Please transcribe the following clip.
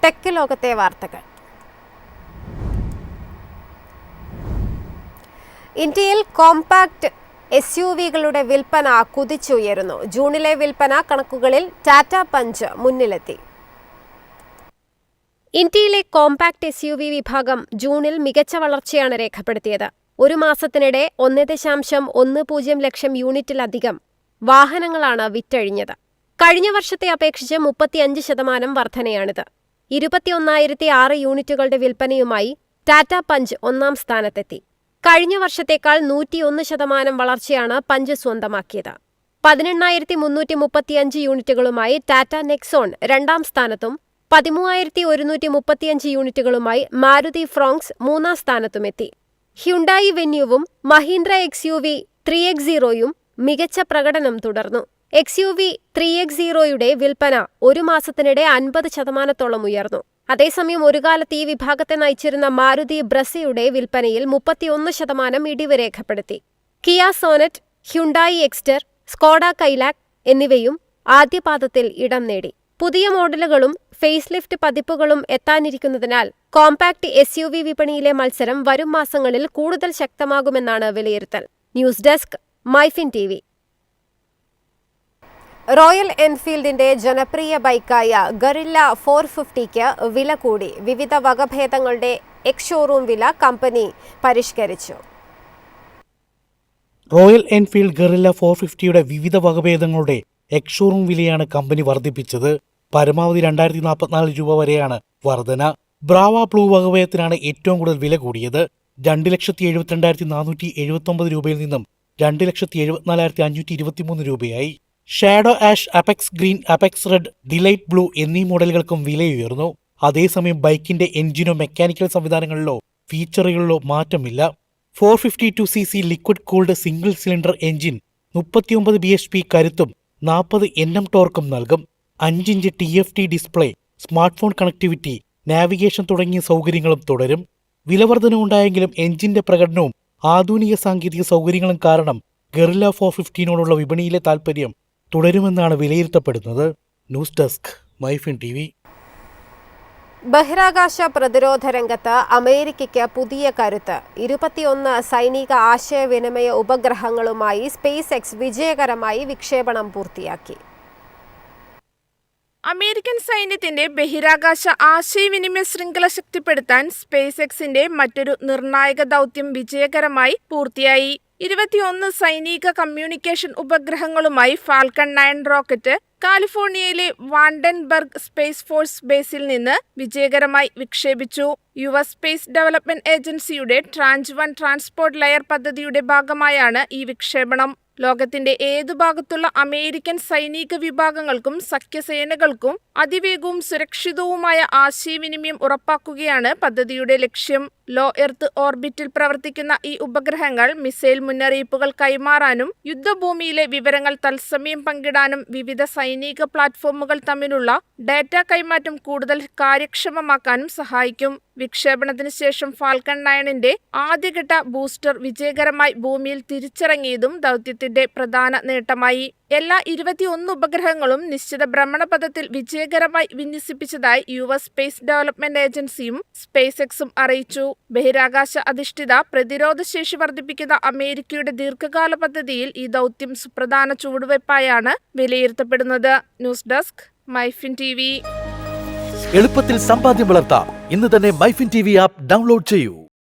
Tech ലോകത്തെ വാർത്തകൾ. ഇന്ത്യയിൽ കോമ്പാക്ട് SUVകളുടെ വിൽപ്പന കുതിച്ചുയരുന്നു. ജൂണിലെ വിൽപ്പന കണക്കുകളിൽ ടാറ്റ പഞ്ച് മുന്നിലെത്തി. ഇന്ത്യയിലെ കോമ്പാക്ട് SUV വിഭാഗം ജൂണിൽ മികച്ച വളർച്ചയാണ് രേഖപ്പെടുത്തിയത്. ഒരു മാസത്തിനിടെ 1.10 ലക്ഷം യൂണിറ്റിലധികം വാഹനങ്ങളാണ് വിറ്റഴിഞ്ഞത്. കഴിഞ്ഞ വർഷത്തെ അപേക്ഷിച്ച് 35% വർധനയാണിത്. 21,006 യൂണിറ്റുകളുടെ വിൽപ്പനയുമായി ടാറ്റ പഞ്ച് ഒന്നാം സ്ഥാനത്തെത്തി. കഴിഞ്ഞ വർഷത്തേക്കാൾ 101% വളർച്ചയാണ് പഞ്ച് സ്വന്തമാക്കിയത്. 18,335 യൂണിറ്റുകളുമായി ടാറ്റ നെക്സോൺ രണ്ടാം സ്ഥാനത്തും 13,135 യൂണിറ്റുകളുമായി മാരുതി ഫ്രോങ്സ് മൂന്നാം സ്ഥാനത്തുമെത്തി. ഹ്യുണ്ടായി വെന്യൂവും മഹീന്ദ്ര XUV 3X0യും മികച്ച പ്രകടനം തുടർന്നു. XUV 3X0യുടെ വിൽപ്പന ഒരു മാസത്തിനിടെ 50%-ഓളം ഉയർന്നു. അതേസമയം ഒരു കാലത്ത് ഈ വിഭാഗത്തെ നയിച്ചിരുന്ന മാരുതി ബ്രസയുടെ വിൽപ്പനയിൽ 31% ഇടിവ് രേഖപ്പെടുത്തി. Kia Sonet, Hyundai Exter, Skoda Kylaq എന്നിവയും ആദ്യപാദത്തിൽ ഇടം നേടി. പുതിയ മോഡലുകളും ഫേസ് ലിഫ്റ്റ് പതിപ്പുകളും എത്താനിരിക്കുന്നതിനാൽ കോമ്പാക്ട് SUV വിപണിയിലെ മത്സരം വരും മാസങ്ങളിൽ കൂടുതൽ ശക്തമാകുമെന്നാണ് വിലയിരുത്തൽ. News desk, MyFin TV. Royal എൻഫീൽഡിന്റെ ജനപ്രിയ ബൈക്കായ ഗറില്ല 450ക്ക് വില കൂടി. വിവിധ വകഭേദങ്ങളുടെ എക്സ്-ഷോറൂം വില കമ്പനി പരിഷ്കരിച്ചു. റോയൽ എൻഫീൽഡ് ഗറില്ല 450യുടെ വിവിധ വകഭേദങ്ങളുടെ എക്സ്-ഷോറൂം വിലയാണ് കമ്പനി വർദ്ധിപ്പിച്ചത്. പരമാവധി 2,044 രൂപ വരെയാണ് വർധന. ബ്രാവ ബ്ലൂ വകഭേദത്തിനാണ് ഏറ്റവും കൂടുതൽ വില കൂടിയത്. 2,72,479 രൂപയിൽ നിന്നും 2,74,523 രൂപയായി. Shadow ash, apex green, apex red, delight blue എന്നീ മോഡലുകൾക്കും വിലയുയർന്നു. അതേസമയം ബൈക്കിന്റെ എഞ്ചിനോ മെക്കാനിക്കൽ സംവിധാനങ്ങളിലോ ഫീച്ചറുകളിലോ മാറ്റമില്ല. 452cc liquid cooled single cylinder engine 39 bhp കരുത്തും 40 Nm ടോർക്കും നൽകും. 5 inch TFT display, smart phone connectivity, navigation തുടങ്ങിയ സൗകര്യങ്ങളും തുടരും. വിലവർധനവുണ്ടായെങ്കിലും എഞ്ചിന്റെ പ്രകടനവും ആധുനിക സാങ്കേതിക സൗകര്യങ്ങളും കാരണം ഗറില്ല 450നോടുള്ള വിപണിയിലെ താൽപര്യം തുടരുമെന്നാണ് വിലയിരുത്തപ്പെടുന്നത്. News desk, MyFin TV. ബഹിരാകാശ പ്രതിരോധ രംഗത്ത് അമേരിക്കയ്ക്ക് പുതിയ കരുത്ത്. 21 സൈനിക ആശയവിനിമയ ഉപഗ്രഹങ്ങളുമായി SpaceX വിജയകരമായി വിക്ഷേപണം പൂർത്തിയാക്കി. അമേരിക്കൻ സൈന്യത്തിന്റെ ബഹിരാകാശ ആശയവിനിമയ ശൃംഖല ശക്തിപ്പെടുത്താൻ SpaceXന്റെ മറ്റൊരു നിർണായക ദൗത്യം വിജയകരമായി പൂർത്തിയായി. 21 സൈനിക കമ്മ്യൂണിക്കേഷൻ ഉപഗ്രഹങ്ങളുമായി ഫാൽക്കൺ 9 റോക്കറ്റ് കാലിഫോർണിയയിലെ വാൻഡൻബർഗ് സ്പേസ് ഫോഴ്സ് ബേസിൽ നിന്ന് വിജയകരമായി വിക്ഷേപിച്ചു. US സ്പേസ് ഡെവലപ്മെന്റ് ഏജൻസിയുടെ ട്രാൻച്ച് 1 ട്രാൻസ്പോർട്ട് ലെയർ പദ്ധതിയുടെ ഭാഗമായാണ് ഈ വിക്ഷേപണം. ലോകത്തിന്റെ ഏതു ഭാഗത്തുള്ള അമേരിക്കൻ സൈനിക വിഭാഗങ്ങൾക്കും സഖ്യസേനകൾക്കും അതിവേഗവും സുരക്ഷിതവുമായ ആശയവിനിമയം ഉറപ്പാക്കുകയാണ് പദ്ധതിയുടെ ലക്ഷ്യം. ലോ എർത്ത് ഓർബിറ്റിൽ പ്രവർത്തിക്കുന്ന ഈ ഉപഗ്രഹങ്ങൾ മിസൈൽ മുന്നറിയിപ്പുകൾ കൈമാറാനും യുദ്ധഭൂമിയിലെ വിവരങ്ങൾ തത്സമയം പങ്കിടാനും വിവിധ സൈനിക പ്ലാറ്റ്ഫോമുകൾ തമ്മിലുള്ള ഡാറ്റ കൈമാറ്റം കൂടുതൽ കാര്യക്ഷമമാക്കാനും സഹായിക്കും. വിക്ഷേപണത്തിന് ശേഷം ഫാൽക്കൺ 9ന്റെ ആദ്യഘട്ട ബൂസ്റ്റർ വിജയകരമായി ഭൂമിയിൽ തിരിച്ചിറങ്ങിയതും ദൗത്യത്തിന്റെ പ്രധാന നേട്ടമായി. എല്ലാ 21 ഉപഗ്രഹങ്ങളും നിശ്ചിത ഭ്രമണപഥത്തിൽ വിജയകരമായി വിന്യസിപ്പിച്ചതായി US സ്പേസ് ഡെവലപ്മെന്റ് ഏജൻസിയും SpaceXും അറിയിച്ചു. ബഹിരാകാശ അധിഷ്ഠിത പ്രതിരോധശേഷി വർദ്ധിപ്പിക്കുന്ന അമേരിക്കയുടെ ദീർഘകാല പദ്ധതിയിൽ ഈ ദൗത്യം സുപ്രധാന ചുവടുവയ്പായാണ് വിലയിരുത്തപ്പെടുന്നത്. News desk, MyFin TV. എളുപ്പത്തിൽ സമ്പാദ്യം വളർത്താം. ഇന്ന് തന്നെ മൈഫിൻ TV ആപ്പ് ഡൗൺലോഡ് ചെയ്യൂ.